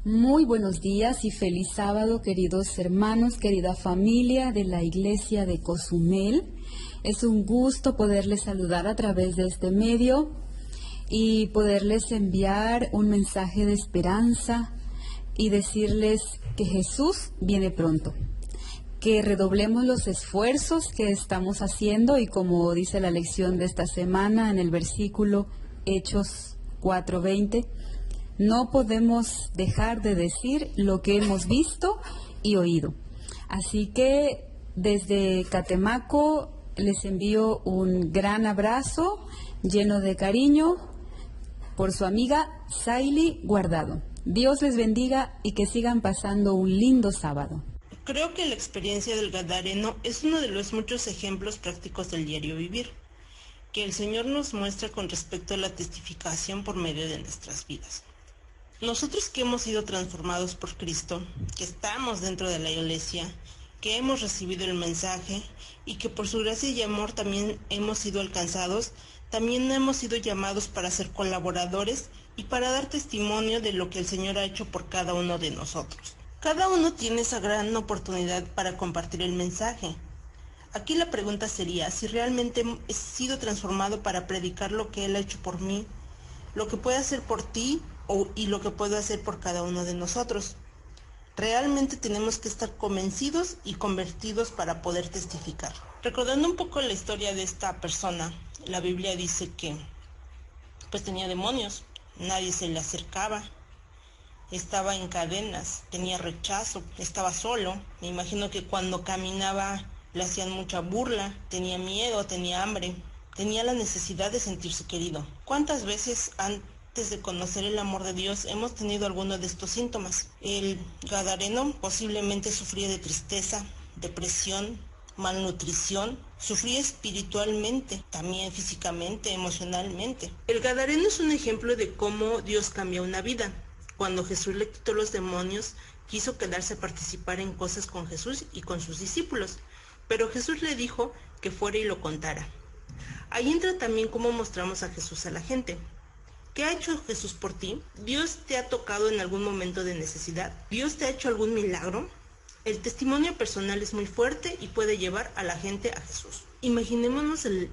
Muy buenos días y feliz sábado, queridos hermanos, querida familia de la Iglesia de Cozumel. Es un gusto poderles saludar a través de este medio y poderles enviar un mensaje de esperanza y decirles que Jesús viene pronto. Que redoblemos los esfuerzos que estamos haciendo y como dice la lección de esta semana en el versículo Hechos 4:20, no podemos dejar de decir lo que hemos visto y oído. Así que desde Catemaco les envío un gran abrazo lleno de cariño por su amiga Saily Guardado. Dios les bendiga y que sigan pasando un lindo sábado. Creo que la experiencia del Gadareno es uno de los muchos ejemplos prácticos del diario vivir que el Señor nos muestra con respecto a la testificación por medio de nuestras vidas. Nosotros que hemos sido transformados por Cristo, que estamos dentro de la iglesia, que hemos recibido el mensaje y que por su gracia y amor también hemos sido alcanzados, también hemos sido llamados para ser colaboradores y para dar testimonio de lo que el Señor ha hecho por cada uno de nosotros. Cada uno tiene esa gran oportunidad para compartir el mensaje. Aquí la pregunta sería si realmente he sido transformado para predicar lo que Él ha hecho por mí, lo que puede hacer por ti y lo que puedo hacer por cada uno de nosotros. Realmente tenemos que estar convencidos y convertidos para poder testificar. Recordando un poco la historia de esta persona, la Biblia dice que pues tenía demonios, nadie se le acercaba, estaba en cadenas, tenía rechazo, estaba solo. Me imagino que cuando caminaba le hacían mucha burla, tenía miedo, tenía hambre, tenía la necesidad de sentirse querido. ¿Cuántas veces antes de conocer el amor de Dios hemos tenido alguno de estos síntomas? El Gadareno posiblemente sufría de tristeza, depresión, malnutrición, sufría espiritualmente, también físicamente, emocionalmente. El Gadareno es un ejemplo de cómo Dios cambia una vida. Cuando Jesús le quitó los demonios, quiso quedarse a participar en cosas con Jesús y con sus discípulos, pero Jesús le dijo que fuera y lo contara. Ahí entra también cómo mostramos a Jesús a la gente. ¿Qué ha hecho Jesús por ti? ¿Dios te ha tocado en algún momento de necesidad? ¿Dios te ha hecho algún milagro? El testimonio personal es muy fuerte y puede llevar a la gente a Jesús. Imaginémonos el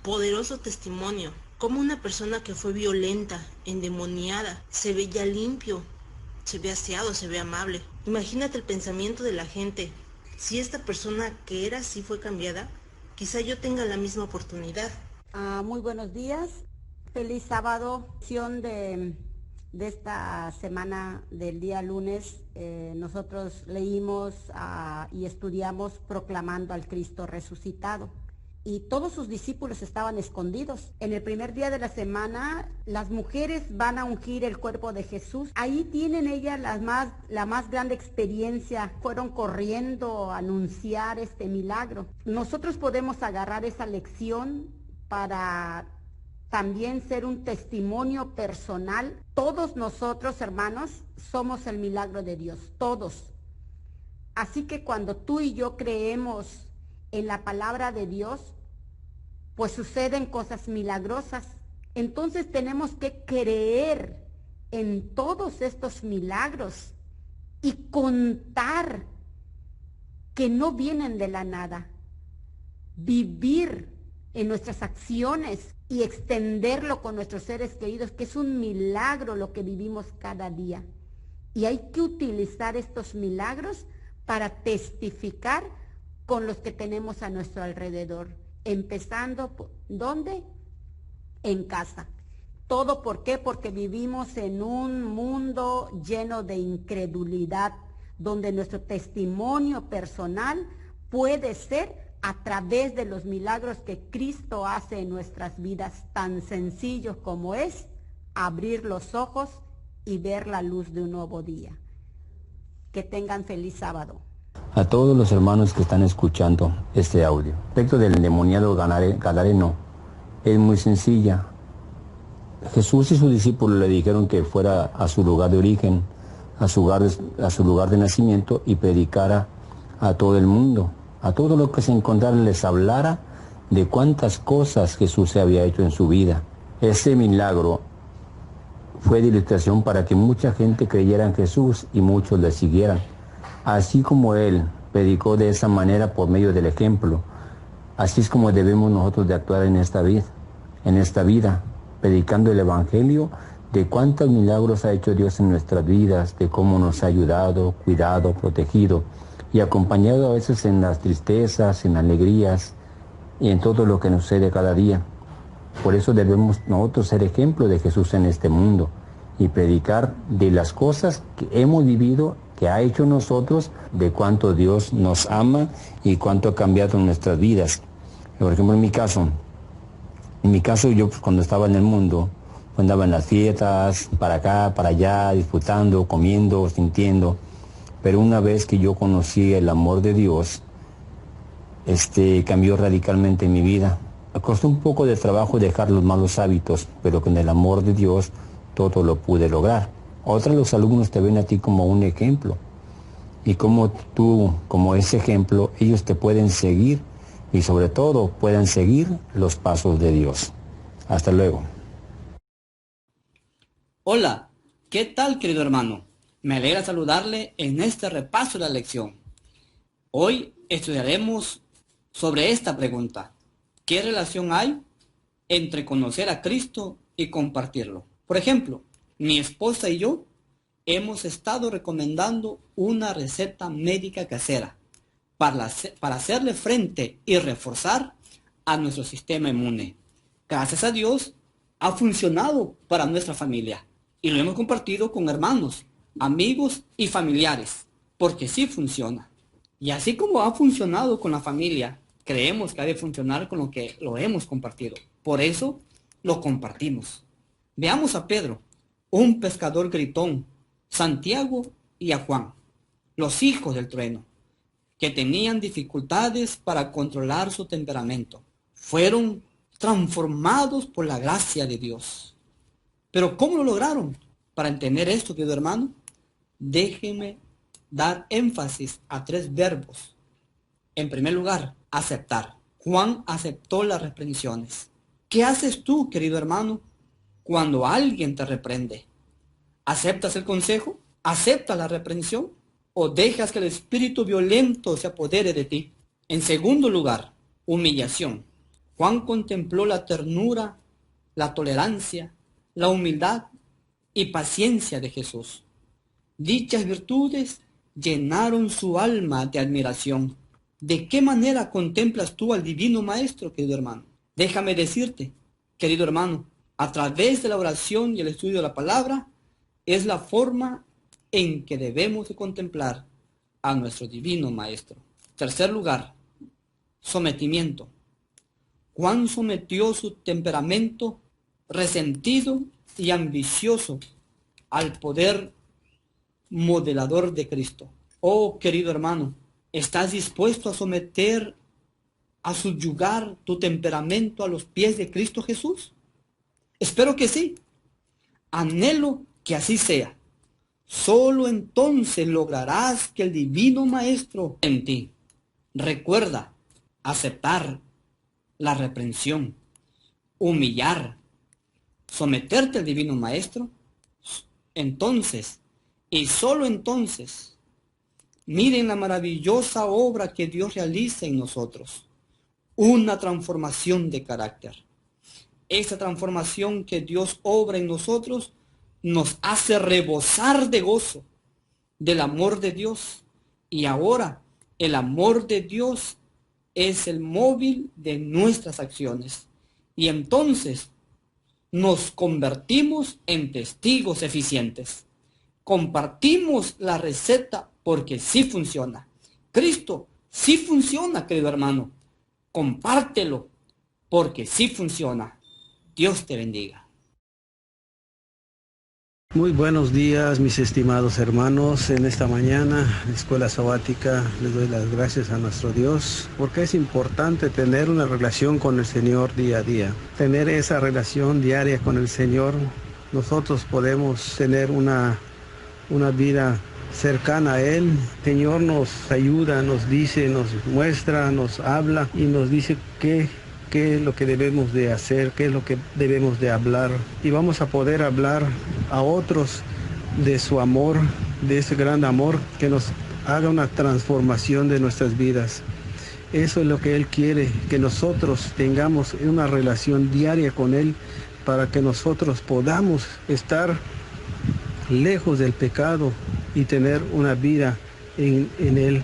poderoso testimonio, como una persona que fue violenta, endemoniada, se ve ya limpio, se ve aseado, se ve amable. Imagínate el pensamiento de la gente. Si esta persona que era así fue cambiada, quizá yo tenga la misma oportunidad. Muy buenos días, feliz sábado, sesión de esta semana del día lunes. Nosotros leímos y estudiamos proclamando al Cristo resucitado. Y todos sus discípulos estaban escondidos. En el primer día de la semana, las mujeres van a ungir el cuerpo de Jesús. Ahí tienen ellas la más grande experiencia. Fueron corriendo a anunciar este milagro. Nosotros podemos agarrar esa lección para también ser un testimonio personal. Todos nosotros, hermanos, somos el milagro de Dios, todos. Así que cuando tú y yo creemos en la palabra de Dios, pues suceden cosas milagrosas. Entonces tenemos que creer en todos estos milagros y contar que no vienen de la nada. Vivir en nuestras acciones y extenderlo con nuestros seres queridos, que es un milagro lo que vivimos cada día. Y hay que utilizar estos milagros para testificar con los que tenemos a nuestro alrededor, empezando, ¿dónde? En casa. ¿Todo por qué? Porque vivimos en un mundo lleno de incredulidad, donde nuestro testimonio personal puede ser a través de los milagros que Cristo hace en nuestras vidas, tan sencillos como es abrir los ojos y ver la luz de un nuevo día. Que tengan feliz sábado. A todos los hermanos que están escuchando este audio, respecto del endemoniado Gadareno, es muy sencilla. Jesús y sus discípulos le dijeron que fuera a su lugar de origen, a su lugar de nacimiento, y predicara a todo el mundo, a todo lo que se encontrara, les hablara de cuántas cosas Jesús se había hecho en su vida. Ese milagro fue de ilustración para que mucha gente creyera en Jesús y muchos le siguieran. Así como Él predicó de esa manera por medio del ejemplo, así es como debemos nosotros de actuar en esta vida, predicando el Evangelio de cuántos milagros ha hecho Dios en nuestras vidas, de cómo nos ha ayudado, cuidado, protegido y acompañado a veces en las tristezas, en alegrías y en todo lo que nos sucede cada día. Por eso debemos nosotros ser ejemplo de Jesús en este mundo y predicar de las cosas que hemos vivido, que ha hecho nosotros, de cuánto Dios nos ama y cuánto ha cambiado en nuestras vidas. Por ejemplo, en mi caso yo cuando estaba en el mundo, andaba en las fiestas, para acá, para allá, disfrutando, comiendo, sintiendo. Pero una vez que yo conocí el amor de Dios, cambió radicalmente mi vida. Me costó un poco de trabajo dejar los malos hábitos, pero con el amor de Dios todo lo pude lograr. Otros los alumnos te ven a ti como un ejemplo. Y como tú, como ese ejemplo, ellos te pueden seguir y sobre todo puedan seguir los pasos de Dios. Hasta luego. Hola, ¿qué tal, querido hermano? Me alegra saludarle en este repaso de la lección. Hoy estudiaremos sobre esta pregunta. ¿Qué relación hay entre conocer a Cristo y compartirlo? Por ejemplo, mi esposa y yo hemos estado recomendando una receta médica casera para hacerle frente y reforzar a nuestro sistema inmune. Gracias a Dios, ha funcionado para nuestra familia y lo hemos compartido con hermanos, amigos y familiares, porque sí funciona. Y así como ha funcionado con la familia, creemos que ha de funcionar con lo que lo hemos compartido. Por eso lo compartimos. Veamos a Pedro, un pescador gritón, Santiago y a Juan, los hijos del trueno, que tenían dificultades para controlar su temperamento. Fueron transformados por la gracia de Dios. Pero ¿cómo lo lograron? Para entender esto, querido hermano, déjeme dar énfasis a 3 verbos. En primer lugar, aceptar. Juan aceptó las reprensiones. ¿Qué haces tú, querido hermano, cuando alguien te reprende? ¿Aceptas el consejo? ¿Aceptas la reprensión? ¿O dejas que el espíritu violento se apodere de ti? En segundo lugar, humillación. Juan contempló la ternura, la tolerancia, la humildad y paciencia de Jesús. Dichas virtudes llenaron su alma de admiración. ¿De qué manera contemplas tú al Divino Maestro, querido hermano? Déjame decirte, querido hermano, a través de la oración y el estudio de la palabra, es la forma en que debemos de contemplar a nuestro Divino Maestro. Tercer lugar, sometimiento. Juan sometió su temperamento resentido y ambicioso al poder modelador de Cristo. Oh, querido hermano, ¿estás dispuesto a someter, a subyugar tu temperamento a los pies de Cristo Jesús? Espero que sí. Anhelo que así sea. Solo entonces lograrás que el Divino Maestro en ti. Recuerda aceptar la reprensión, humillar, someterte al Divino Maestro. Entonces, y solo entonces, miren la maravillosa obra que Dios realiza en nosotros. Una transformación de carácter. Esa transformación que Dios obra en nosotros nos hace rebosar de gozo del amor de Dios. Y ahora el amor de Dios es el móvil de nuestras acciones. Y entonces nos convertimos en testigos eficientes. Compartimos la receta porque sí funciona. Cristo sí funciona, querido hermano. Compártelo porque sí funciona. Dios te bendiga. Muy buenos días, mis estimados hermanos. En esta mañana, escuela sabática, les doy las gracias a nuestro Dios, porque es importante tener una relación con el Señor día a día. Tener esa relación diaria con el Señor, nosotros podemos tener una vida cercana a Él. El Señor nos ayuda, nos dice, nos muestra, nos habla y nos dice qué qué es lo que debemos de hacer, qué es lo que debemos de hablar. Y vamos a poder hablar a otros de su amor, de ese gran amor que nos haga una transformación de nuestras vidas. Eso es lo que Él quiere, que nosotros tengamos una relación diaria con Él para que nosotros podamos estar lejos del pecado y tener una vida en Él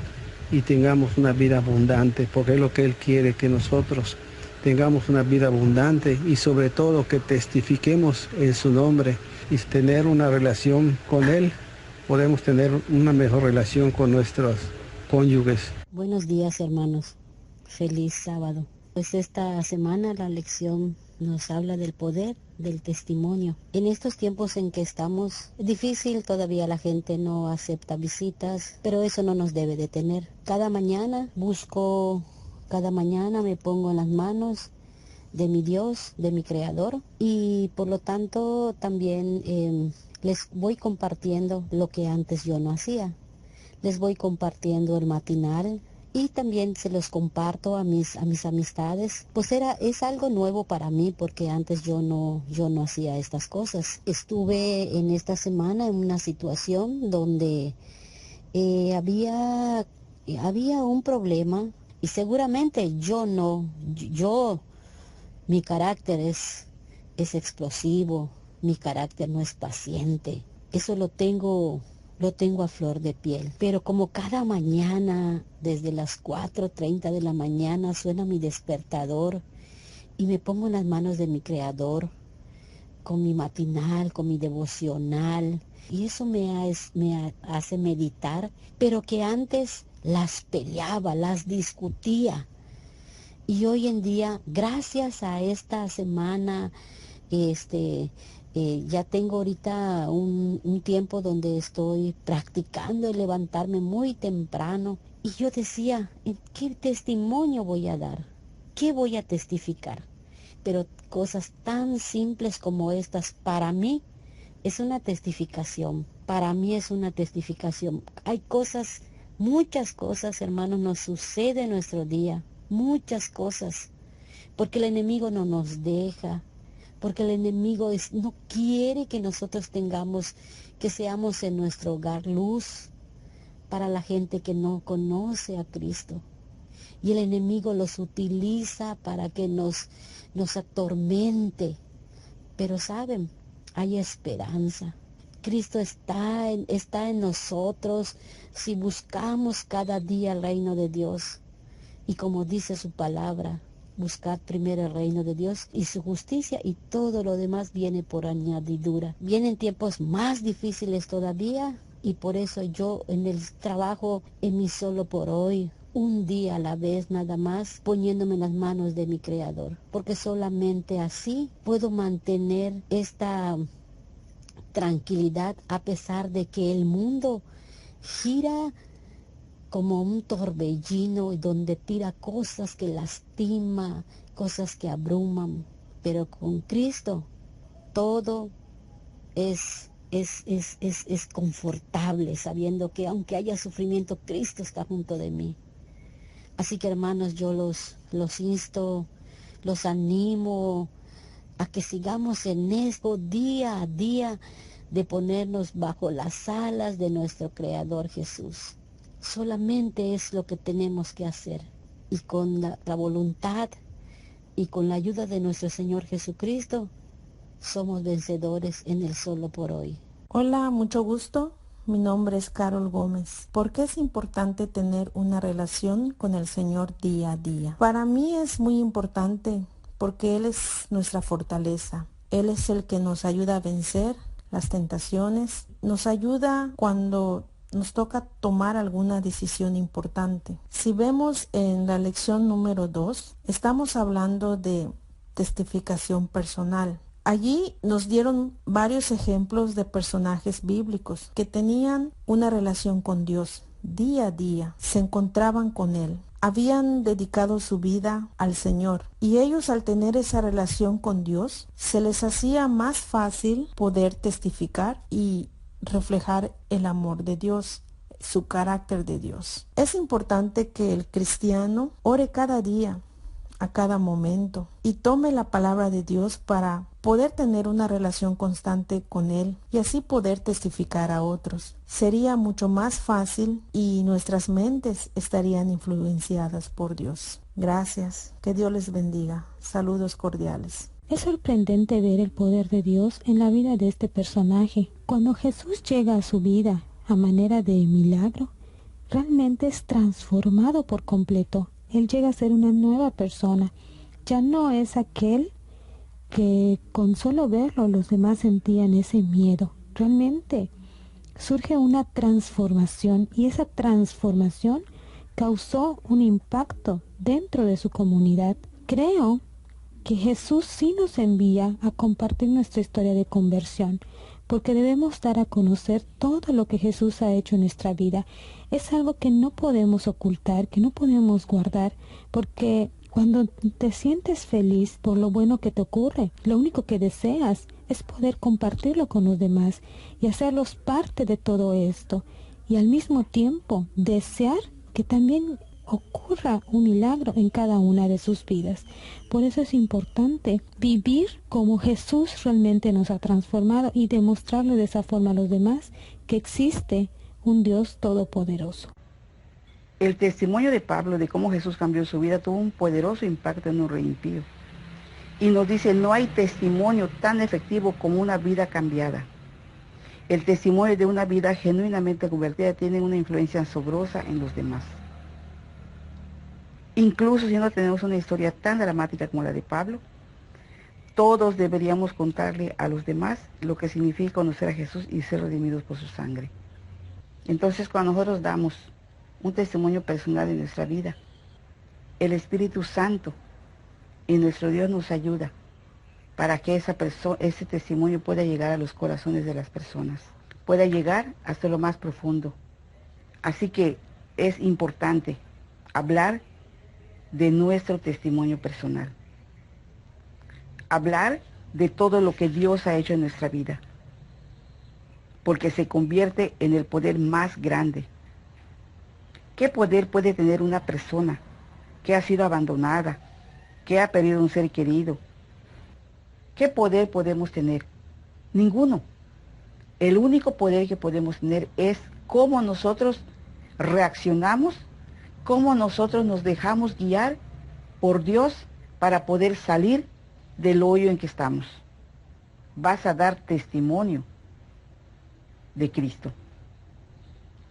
y tengamos una vida abundante, porque es lo que Él quiere, que nosotros tengamos una vida abundante y sobre todo que testifiquemos en su nombre y tener una relación con Él. Podemos tener una mejor relación con nuestros cónyuges. Buenos días, hermanos. Feliz sábado. Pues esta semana la lección nos habla del poder del testimonio. En estos tiempos en que estamos, es difícil, todavía la gente no acepta visitas, pero eso no nos debe detener. Cada mañana me pongo en las manos de mi Dios, de mi Creador, y por lo tanto también les voy compartiendo lo que antes yo no hacía. Les voy compartiendo el matinal y también se los comparto a mis amistades. Pues es algo nuevo para mí porque antes yo no hacía estas cosas. Estuve en esta semana en una situación donde había un problema y seguramente mi carácter es explosivo, mi carácter no es paciente. Eso lo tengo a flor de piel. Pero como cada mañana, desde las 4:30 de la mañana, suena mi despertador y me pongo en las manos de mi Creador, con mi matinal, con mi devocional, y eso me hace meditar, pero que antes las peleaba, las discutía. Y hoy en día, gracias a esta semana, ya tengo ahorita un tiempo donde estoy practicando el levantarme muy temprano. Y yo decía, ¿qué testimonio voy a dar? ¿Qué voy a testificar? Pero cosas tan simples como estas, para mí, es una testificación. Para mí es una testificación. Hay muchas cosas, hermanos, nos sucede en nuestro día. Muchas cosas. Porque el enemigo no nos deja. Porque el enemigo no quiere que nosotros que seamos en nuestro hogar luz para la gente que no conoce a Cristo. Y el enemigo los utiliza para que nos atormente. Pero saben, hay esperanza. Cristo está en nosotros si buscamos cada día el reino de Dios. Y como dice su palabra, buscar primero el reino de Dios y su justicia, y todo lo demás viene por añadidura. Vienen tiempos más difíciles todavía, y por eso yo en el trabajo en mi solo por hoy, un día a la vez nada más, poniéndome en las manos de mi Creador, porque solamente así puedo mantener esta tranquilidad a pesar de que el mundo gira como un torbellino donde tira cosas que lastima, cosas que abruman. Pero con Cristo todo es confortable, sabiendo que aunque haya sufrimiento, Cristo está junto de mí. Así que, hermanos, yo los insto, los animo a que sigamos en esto día a día, de ponernos bajo las alas de nuestro Creador Jesús. Solamente es lo que tenemos que hacer, y con la voluntad y con la ayuda de nuestro Señor Jesucristo somos vencedores en el solo por hoy. Hola, mucho gusto. Mi nombre es Carol Gómez. ¿Por qué es importante tener una relación con el Señor día a día? Para mí es muy importante porque Él es nuestra fortaleza. Él es el que nos ayuda a vencer las tentaciones, nos ayuda cuando nos toca tomar alguna decisión importante. Si vemos en la lección número 2, estamos hablando de testificación personal. Allí nos dieron varios ejemplos de personajes bíblicos que tenían una relación con Dios día a día, se encontraban con Él. Habían dedicado su vida al Señor, y ellos, al tener esa relación con Dios, se les hacía más fácil poder testificar y reflejar el amor de Dios, su carácter de Dios. Es importante que el cristiano ore cada día a cada momento y tome la palabra de Dios para poder tener una relación constante con Él y así poder testificar a otros. Sería mucho más fácil y nuestras mentes estarían influenciadas por Dios. Gracias. Que Dios les bendiga. Saludos cordiales. Es sorprendente ver el poder de Dios en la vida de este personaje. Cuando Jesús llega a su vida a manera de milagro, realmente es transformado por completo. Él llega a ser una nueva persona. Ya no es aquel que con solo verlo los demás sentían ese miedo. Realmente surge una transformación y esa transformación causó un impacto dentro de su comunidad. Creo que Jesús sí nos envía a compartir nuestra historia de conversión, porque debemos dar a conocer todo lo que Jesús ha hecho en nuestra vida. Es algo que no podemos ocultar, que no podemos guardar, porque cuando te sientes feliz por lo bueno que te ocurre, lo único que deseas es poder compartirlo con los demás y hacerlos parte de todo esto, y al mismo tiempo desear que también ocurra un milagro en cada una de sus vidas. Por eso es importante vivir como Jesús realmente nos ha transformado y demostrarle de esa forma a los demás que existe un Dios todopoderoso. El testimonio de Pablo de cómo Jesús cambió su vida tuvo un poderoso impacto en un rey impío. Y nos dice, no hay testimonio tan efectivo como una vida cambiada. El testimonio de una vida genuinamente convertida tiene una influencia asombrosa en los demás. Incluso si no tenemos una historia tan dramática como la de Pablo, todos deberíamos contarle a los demás lo que significa conocer a Jesús y ser redimidos por su sangre. Entonces, cuando nosotros damos un testimonio personal de nuestra vida, el Espíritu Santo y nuestro Dios nos ayuda para que ese testimonio pueda llegar a los corazones de las personas, pueda llegar hasta lo más profundo. Así que es importante hablar de nuestro testimonio personal, hablar de todo lo que Dios ha hecho en nuestra vida, porque se convierte en el poder más grande. ¿Qué poder puede tener una persona que ha sido abandonada, que ha perdido un ser querido? ¿Qué poder podemos tener? Ninguno. El único poder que podemos tener es cómo nosotros reaccionamos, cómo nosotros nos dejamos guiar por Dios para poder salir del hoyo en que estamos. Vas a dar testimonio de Cristo,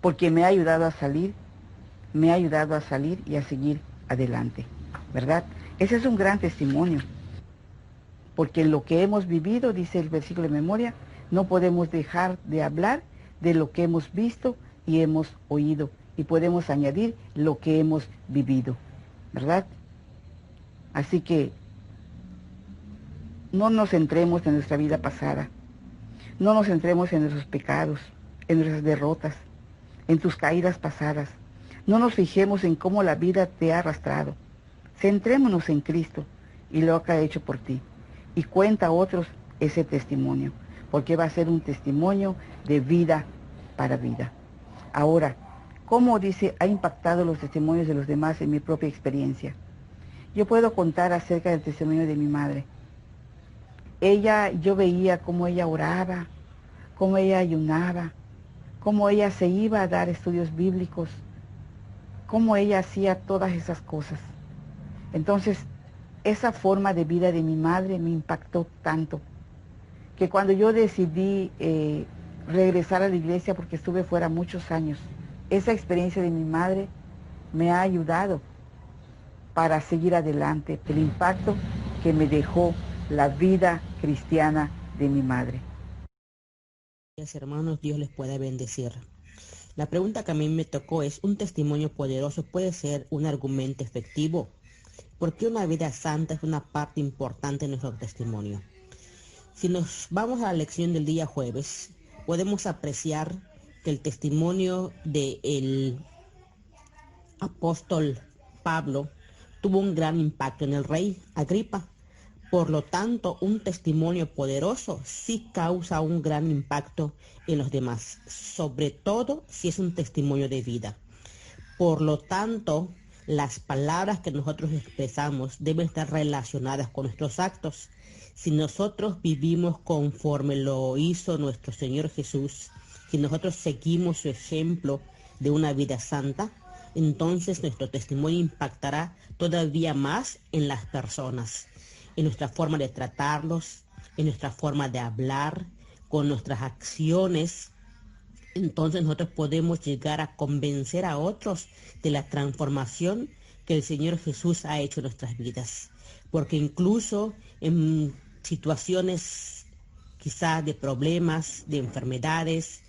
porque me ha ayudado a salir y a seguir adelante, ¿verdad? Ese es un gran testimonio, porque en lo que hemos vivido, dice el versículo de memoria, no podemos dejar de hablar de lo que hemos visto y hemos oído, y podemos añadir lo que hemos vivido, ¿verdad? Así que no nos centremos en nuestra vida pasada, no nos centremos en nuestros pecados, en nuestras derrotas, en tus caídas pasadas. No nos fijemos en cómo la vida te ha arrastrado. Centrémonos en Cristo y lo que ha hecho por ti. Y cuenta a otros ese testimonio, porque va a ser un testimonio de vida para vida. Ahora, ¿cómo dice ha impactado los testimonios de los demás en mi propia experiencia? Yo puedo contar acerca del testimonio de mi madre. Yo veía cómo ella oraba, cómo ella ayunaba, cómo ella se iba a dar estudios bíblicos, cómo ella hacía todas esas cosas. Entonces, esa forma de vida de mi madre me impactó tanto, que cuando yo decidí regresar a la iglesia, porque estuve fuera muchos años, esa experiencia de mi madre me ha ayudado para seguir adelante, el impacto que me dejó la vida cristiana de mi madre. Hermanos, Dios les pueda bendecir. La pregunta que a mí me tocó es, ¿un testimonio poderoso puede ser un argumento efectivo? Porque una vida santa es una parte importante de nuestro testimonio. Si nos vamos a la lección del día jueves, podemos apreciar que el testimonio del apóstol Pablo tuvo un gran impacto en el rey Agripa. Por lo tanto, un testimonio poderoso sí causa un gran impacto en los demás, sobre todo si es un testimonio de vida. Por lo tanto, las palabras que nosotros expresamos deben estar relacionadas con nuestros actos. Si nosotros vivimos conforme lo hizo nuestro Señor Jesús, si nosotros seguimos su ejemplo de una vida santa, entonces nuestro testimonio impactará todavía más en las personas, en nuestra forma de tratarlos, en nuestra forma de hablar, con nuestras acciones. Entonces nosotros podemos llegar a convencer a otros de la transformación que el Señor Jesús ha hecho en nuestras vidas. Porque incluso en situaciones quizás de problemas, de enfermedades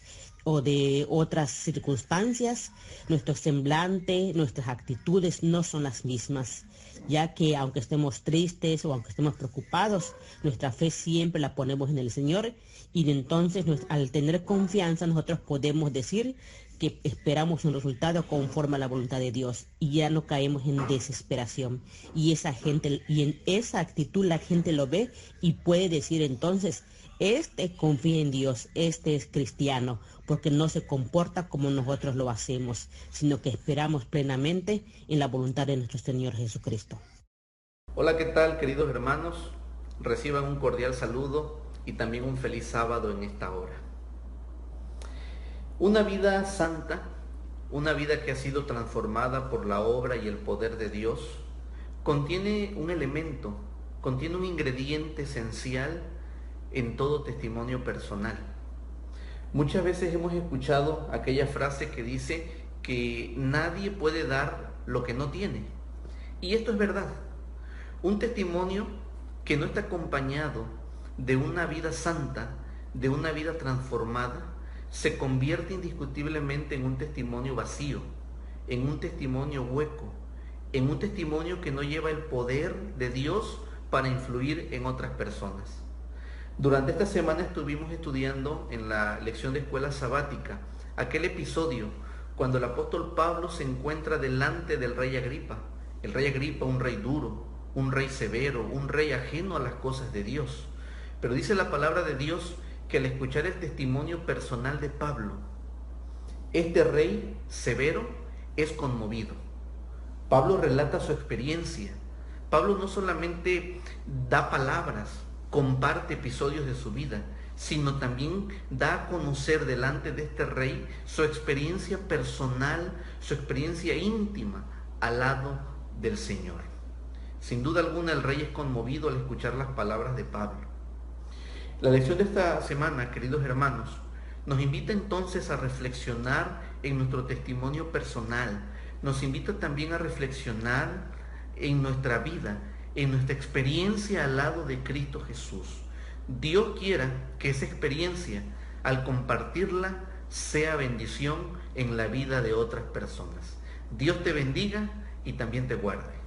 o de otras circunstancias, nuestro semblante, nuestras actitudes no son las mismas, ya que aunque estemos tristes o aunque estemos preocupados, nuestra fe siempre la ponemos en el Señor, y entonces al tener confianza nosotros podemos decir que esperamos un resultado conforme a la voluntad de Dios y ya no caemos en desesperación. Y en esa actitud la gente lo ve y puede decir entonces: este confía en Dios, este es cristiano, porque no se comporta como nosotros lo hacemos, sino que esperamos plenamente en la voluntad de nuestro Señor Jesucristo. Hola, ¿qué tal, queridos hermanos? Reciban un cordial saludo y también un feliz sábado en esta hora. Una vida santa, una vida que ha sido transformada por la obra y el poder de Dios, contiene un elemento, contiene un ingrediente esencial en todo testimonio personal. Muchas veces hemos escuchado aquella frase que dice que nadie puede dar lo que no tiene. Y esto es verdad. Un testimonio que no está acompañado de una vida santa, de una vida transformada, se convierte indiscutiblemente en un testimonio vacío, en un testimonio hueco, en un testimonio que no lleva el poder de Dios para influir en otras personas. Durante esta semana estuvimos estudiando en la lección de escuela sabática aquel episodio cuando el apóstol Pablo se encuentra delante del rey Agripa. El rey Agripa, un rey duro, un rey severo, un rey ajeno a las cosas de Dios. Pero dice la palabra de Dios que al escuchar el testimonio personal de Pablo, este rey severo es conmovido. Pablo relata su experiencia. Pablo no solamente da palabras, comparte episodios de su vida, sino también da a conocer delante de este rey su experiencia personal, su experiencia íntima al lado del Señor. Sin duda alguna el rey es conmovido al escuchar las palabras de Pablo. La lección de esta semana, queridos hermanos, nos invita entonces a reflexionar en nuestro testimonio personal, nos invita también a reflexionar en nuestra vida, en nuestra experiencia al lado de Cristo Jesús. Dios quiera que esa experiencia, al compartirla, sea bendición en la vida de otras personas. Dios te bendiga y también te guarde.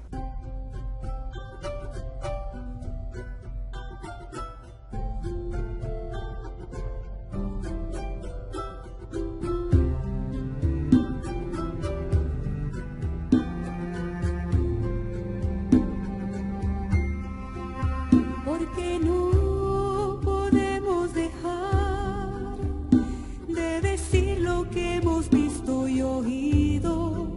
Porque no podemos dejar de decir lo que hemos visto y oído.